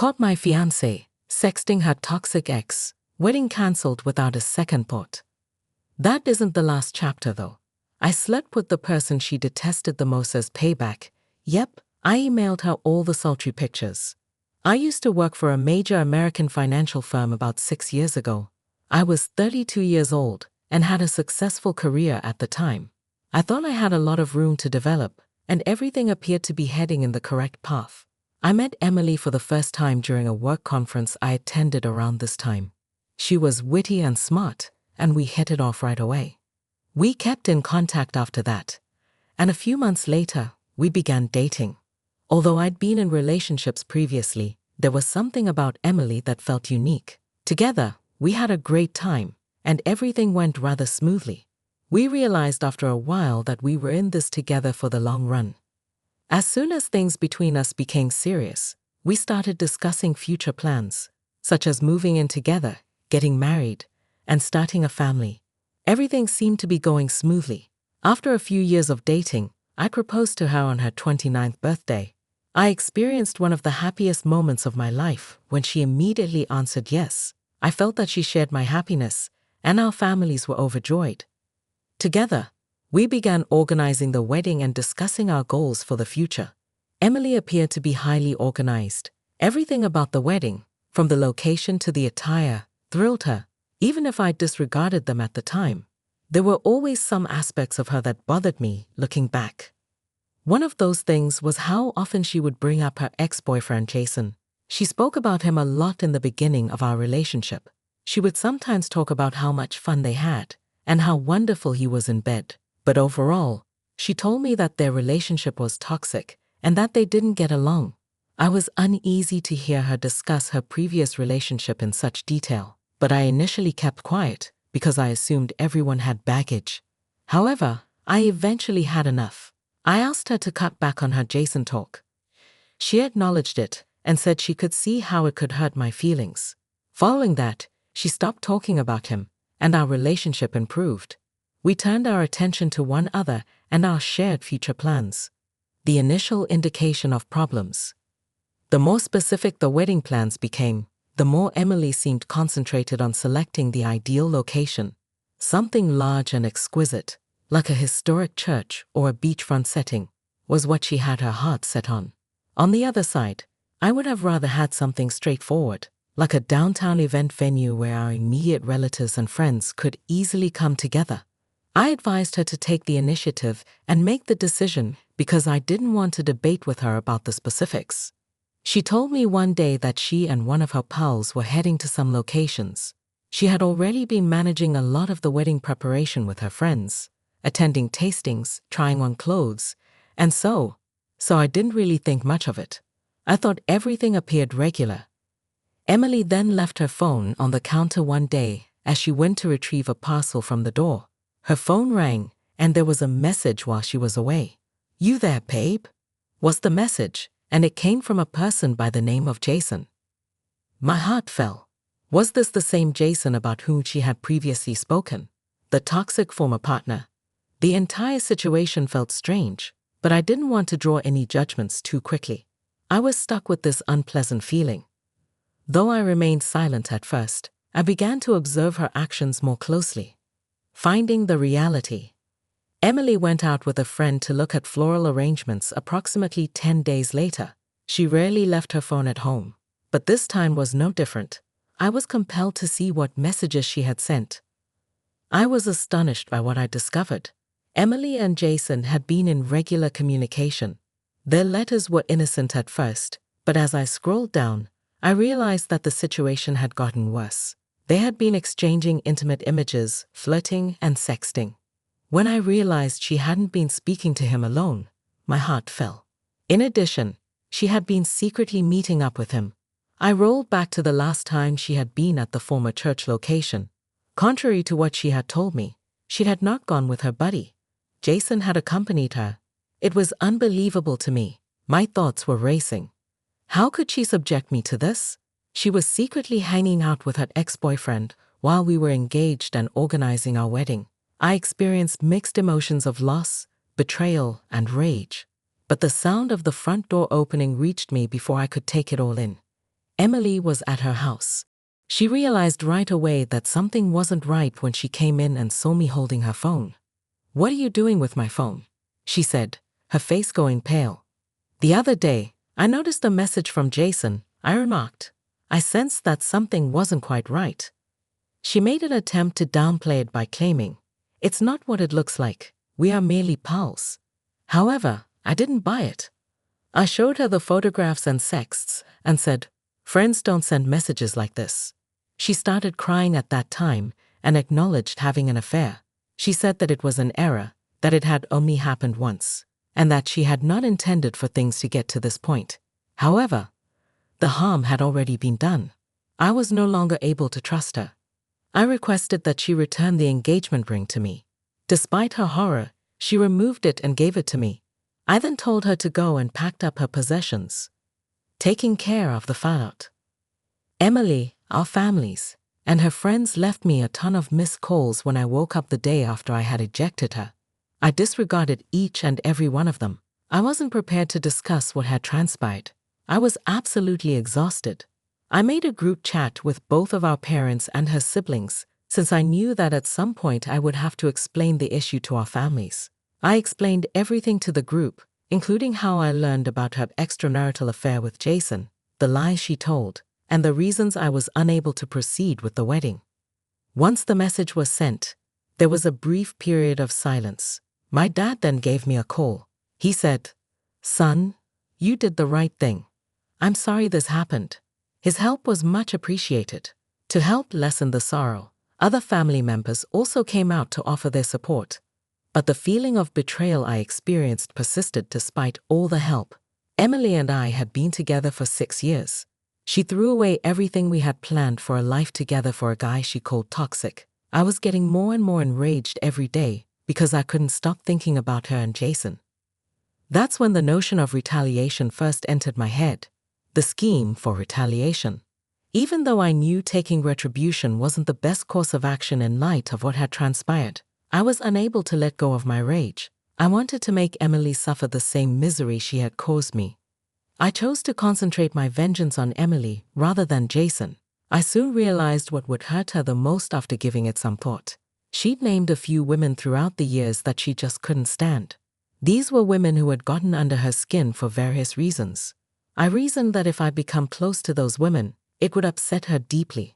Caught my fiancée sexting her toxic ex, wedding cancelled without a second thought. That isn't the last chapter though. I slept with the person she detested the most as payback. Yep, I emailed her all the sultry pictures. I used to work for a major American financial firm about 6 years ago. I was 32 years old and had a successful career at the time. I thought I had a lot of room to develop, and everything appeared to be heading in the correct path. I met Emily for the first time during a work conference I attended around this time. She was witty and smart, and we hit it off right away. We kept in contact after that, and a few months later, we began dating. Although I'd been in relationships previously, there was something about Emily that felt unique. Together, we had a great time, and everything went rather smoothly. We realized after a while that we were in this together for the long run. As soon as things between us became serious, we started discussing future plans, such as moving in together, getting married, and starting a family. Everything seemed to be going smoothly. After a few years of dating, I proposed to her on her 29th birthday. I experienced one of the happiest moments of my life when she immediately answered yes. I felt that she shared my happiness, and our families were overjoyed. Together, we began organizing the wedding and discussing our goals for the future. Emily appeared to be highly organized. Everything about the wedding, from the location to the attire, thrilled her, even if I disregarded them at the time. There were always some aspects of her that bothered me, looking back. One of those things was how often she would bring up her ex-boyfriend Jason. She spoke about him a lot in the beginning of our relationship. She would sometimes talk about how much fun they had, and how wonderful he was in bed. But overall, she told me that their relationship was toxic and that they didn't get along. I was uneasy to hear her discuss her previous relationship in such detail, but I initially kept quiet because I assumed everyone had baggage. However, I eventually had enough. I asked her to cut back on her Jason talk. She acknowledged it and said she could see how it could hurt my feelings. Following that, she stopped talking about him, and our relationship improved. We turned our attention to one another and our shared future plans. The initial indication of problems. The more specific the wedding plans became, the more Emily seemed concentrated on selecting the ideal location. Something large and exquisite, like a historic church or a beachfront setting, was what she had her heart set on. On the other side, I would have rather had something straightforward, like a downtown event venue where our immediate relatives and friends could easily come together. I advised her to take the initiative and make the decision because I didn't want to debate with her about the specifics. She told me one day that she and one of her pals were heading to some locations. She had already been managing a lot of the wedding preparation with her friends, attending tastings, trying on clothes, and so I didn't really think much of it. I thought everything appeared regular. Emily then left her phone on the counter one day as she went to retrieve a parcel from the door. Her phone rang, and there was a message while she was away. "You there, babe?" was the message, and it came from a person by the name of Jason. My heart fell. Was this the same Jason about whom she had previously spoken? The toxic former partner? The entire situation felt strange, but I didn't want to draw any judgments too quickly. I was stuck with this unpleasant feeling. Though I remained silent at first, I began to observe her actions more closely. Finding the reality. Emily went out with a friend to look at floral arrangements approximately 10 days later. She rarely left her phone at home, but this time was no different. I was compelled to see what messages she had sent. I was astonished by what I discovered. Emily and Jason had been in regular communication. Their letters were innocent at first, but as I scrolled down, I realized that the situation had gotten worse. They had been exchanging intimate images, flirting, and sexting. When I realized she hadn't been speaking to him alone, my heart fell. In addition, she had been secretly meeting up with him. I rolled back to the last time she had been at the former church location. Contrary to what she had told me, she had not gone with her buddy. Jason had accompanied her. It was unbelievable to me. My thoughts were racing. How could she subject me to this? She was secretly hanging out with her ex-boyfriend while we were engaged and organizing our wedding. I experienced mixed emotions of loss, betrayal, and rage. But the sound of the front door opening reached me before I could take it all in. Emily was at her house. She realized right away that something wasn't right when she came in and saw me holding her phone. "What are you doing with my phone?" she said, her face going pale. "The other day, I noticed a message from Jason," I remarked. I sensed that something wasn't quite right. She made an attempt to downplay it by claiming, "It's not what it looks like. We are merely pals." However, I didn't buy it. I showed her the photographs and sexts and said, "Friends don't send messages like this." She started crying at that time and acknowledged having an affair. She said that it was an error, that it had only happened once, and that she had not intended for things to get to this point. However, the harm had already been done. I was no longer able to trust her. I requested that she return the engagement ring to me. Despite her horror, she removed it and gave it to me. I then told her to go and packed up her possessions, taking care of the fallout. Emily, our families, and her friends left me a ton of missed calls when I woke up the day after I had ejected her. I disregarded each and every one of them. I wasn't prepared to discuss what had transpired. I was absolutely exhausted. I made a group chat with both of our parents and her siblings, since I knew that at some point I would have to explain the issue to our families. I explained everything to the group, including how I learned about her extramarital affair with Jason, the lies she told, and the reasons I was unable to proceed with the wedding. Once the message was sent, there was a brief period of silence. My dad then gave me a call. He said, "Son, you did the right thing. I'm sorry this happened." His help was much appreciated. To help lessen the sorrow, other family members also came out to offer their support. But the feeling of betrayal I experienced persisted despite all the help. Emily and I had been together for 6 years. She threw away everything we had planned for a life together for a guy she called toxic. I was getting more and more enraged every day because I couldn't stop thinking about her and Jason. That's when the notion of retaliation first entered my head. The scheme for retaliation. Even though I knew taking retribution wasn't the best course of action in light of what had transpired, I was unable to let go of my rage. I wanted to make Emily suffer the same misery she had caused me. I chose to concentrate my vengeance on Emily rather than Jason. I soon realized what would hurt her the most after giving it some thought. She'd named a few women throughout the years that she just couldn't stand. These were women who had gotten under her skin for various reasons. I reasoned that if I become close to those women, it would upset her deeply.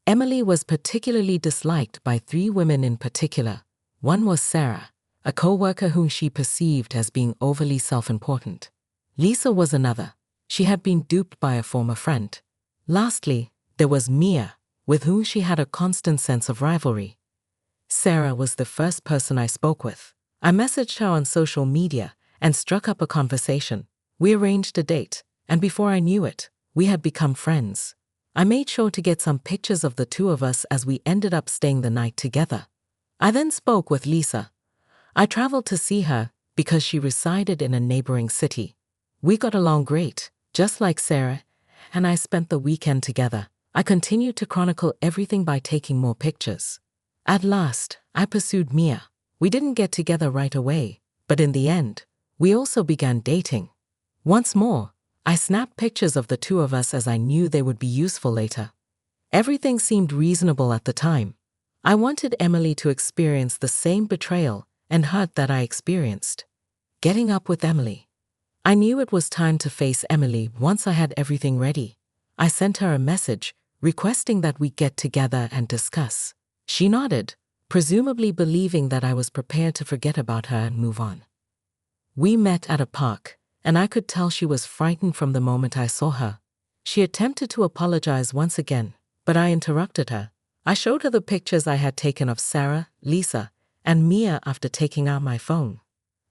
Emily was particularly disliked by 3 women in particular. One was Sarah, a co-worker whom she perceived as being overly self-important. Lisa was another. She had been duped by a former friend. Lastly, there was Mia, with whom she had a constant sense of rivalry. Sarah was the first person I spoke with. I messaged her on social media and struck up a conversation. We arranged a date, and before I knew it, we had become friends. I made sure to get some pictures of the two of us as we ended up staying the night together. I then spoke with Lisa. I traveled to see her because she resided in a neighboring city. We got along great, just like Sarah, and I spent the weekend together. I continued to chronicle everything by taking more pictures. At last, I pursued Mia. We didn't get together right away, but in the end, we also began dating. Once more, I snapped pictures of the two of us as I knew they would be useful later. Everything seemed reasonable at the time. I wanted Emily to experience the same betrayal and hurt that I experienced. Getting up with Emily. I knew it was time to face Emily once I had everything ready. I sent her a message requesting that we get together and discuss. She nodded, presumably believing that I was prepared to forget about her and move on. We met at a park, and I could tell she was frightened from the moment I saw her. She attempted to apologize once again, but I interrupted her. I showed her the pictures I had taken of Sarah, Lisa, and Mia after taking out my phone.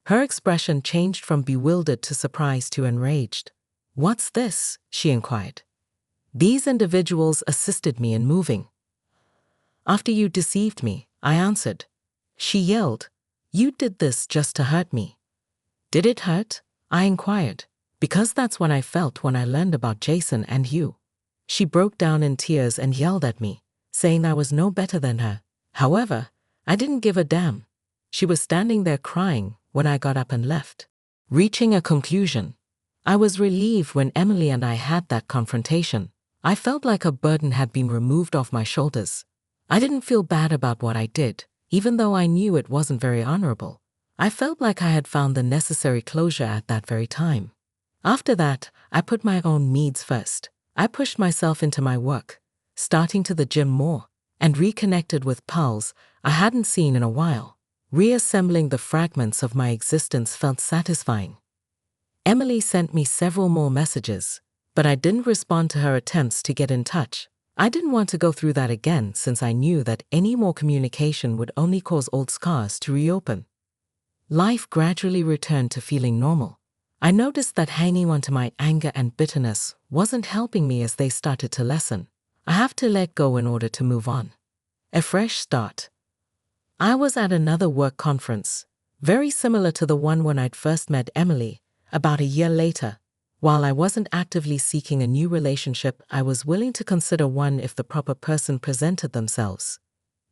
Her expression changed from bewildered to surprised to enraged. "What's this?" she inquired. "These individuals assisted me in moving." "After you deceived me," I answered. She yelled, "You did this just to hurt me." "Did it hurt?" I inquired, because that's what I felt when I learned about Jason and you. She broke down in tears and yelled at me, saying I was no better than her. However, I didn't give a damn. She was standing there crying when I got up and left. Reaching a conclusion, I was relieved when Emily and I had that confrontation. I felt like a burden had been removed off my shoulders. I didn't feel bad about what I did, even though I knew it wasn't very honorable. I felt like I had found the necessary closure at that very time. After that, I put my own needs first. I pushed myself into my work, starting to the gym more, and reconnected with pals I hadn't seen in a while. Reassembling the fragments of my existence felt satisfying. Emily sent me several more messages, but I didn't respond to her attempts to get in touch. I didn't want to go through that again since I knew that any more communication would only cause old scars to reopen. Life gradually returned to feeling normal. I noticed that hanging onto my anger and bitterness wasn't helping me as they started to lessen. I have to let go in order to move on. A fresh start. I was at another work conference, very similar to the one when I'd first met Emily, about a year later. While I wasn't actively seeking a new relationship, I was willing to consider one if the proper person presented themselves.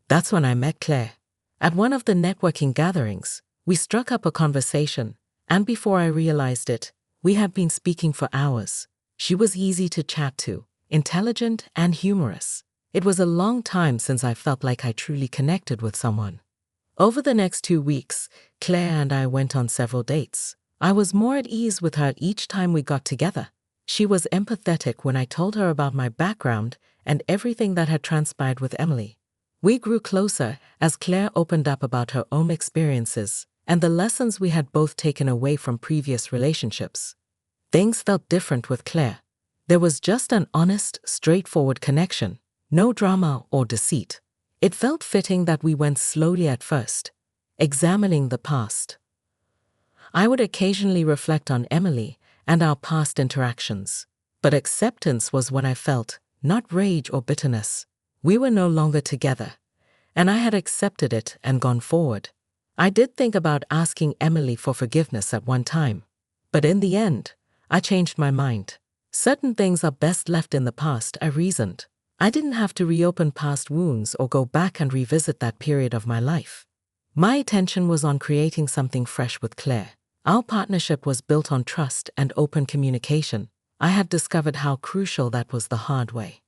That's when I met Claire. At one of the networking gatherings, we struck up a conversation, and before I realized it, we had been speaking for hours. She was easy to chat to, intelligent and humorous. It was a long time since I felt like I truly connected with someone. Over the next 2 weeks, Claire and I went on several dates. I was more at ease with her each time we got together. She was empathetic when I told her about my background and everything that had transpired with Emily. We grew closer as Claire opened up about her own experiences and the lessons we had both taken away from previous relationships. Things felt different with Claire. There was just an honest, straightforward connection, no drama or deceit. It felt fitting that we went slowly at first, examining the past. I would occasionally reflect on Emily and our past interactions, but acceptance was what I felt, not rage or bitterness. We were no longer together, and I had accepted it and gone forward. I did think about asking Emily for forgiveness at one time, but in the end, I changed my mind. Certain things are best left in the past, I reasoned. I didn't have to reopen past wounds or go back and revisit that period of my life. My attention was on creating something fresh with Claire. Our partnership was built on trust and open communication. I had discovered how crucial that was the hard way.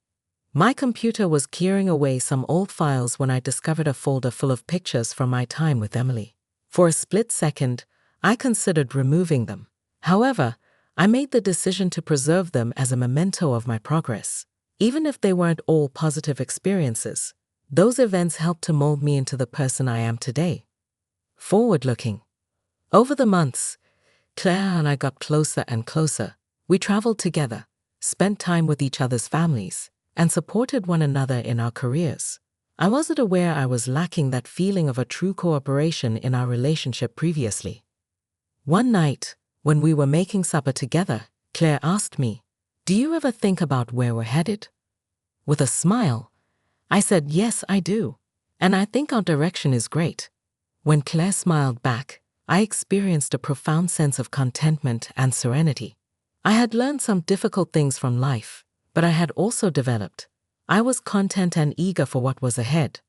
My computer was clearing away some old files when I discovered a folder full of pictures from my time with Emily. For a split second, I considered removing them. However, I made the decision to preserve them as a memento of my progress. Even if they weren't all positive experiences, those events helped to mold me into the person I am today. Forward-looking. Over the months, Claire and I got closer and closer. We traveled together, spent time with each other's families, and supported one another in our careers. I wasn't aware I was lacking that feeling of a true cooperation in our relationship previously. One night, when we were making supper together, Claire asked me, "Do you ever think about where we're headed?" With a smile, I said, "Yes, I do. And I think our direction is great." When Claire smiled back, I experienced a profound sense of contentment and serenity. I had learned some difficult things from life, but I had also developed. I was content and eager for what was ahead.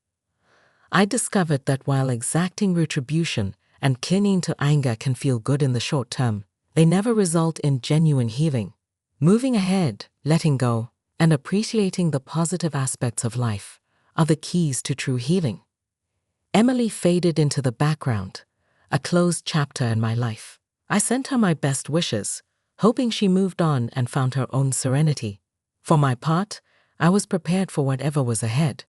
I discovered that while exacting retribution and clinging to anger can feel good in the short term, they never result in genuine healing. Moving ahead, letting go, and appreciating the positive aspects of life are the keys to true healing. Emily faded into the background, a closed chapter in my life. I sent her my best wishes, hoping she moved on and found her own serenity. For my part, I was prepared for whatever was ahead.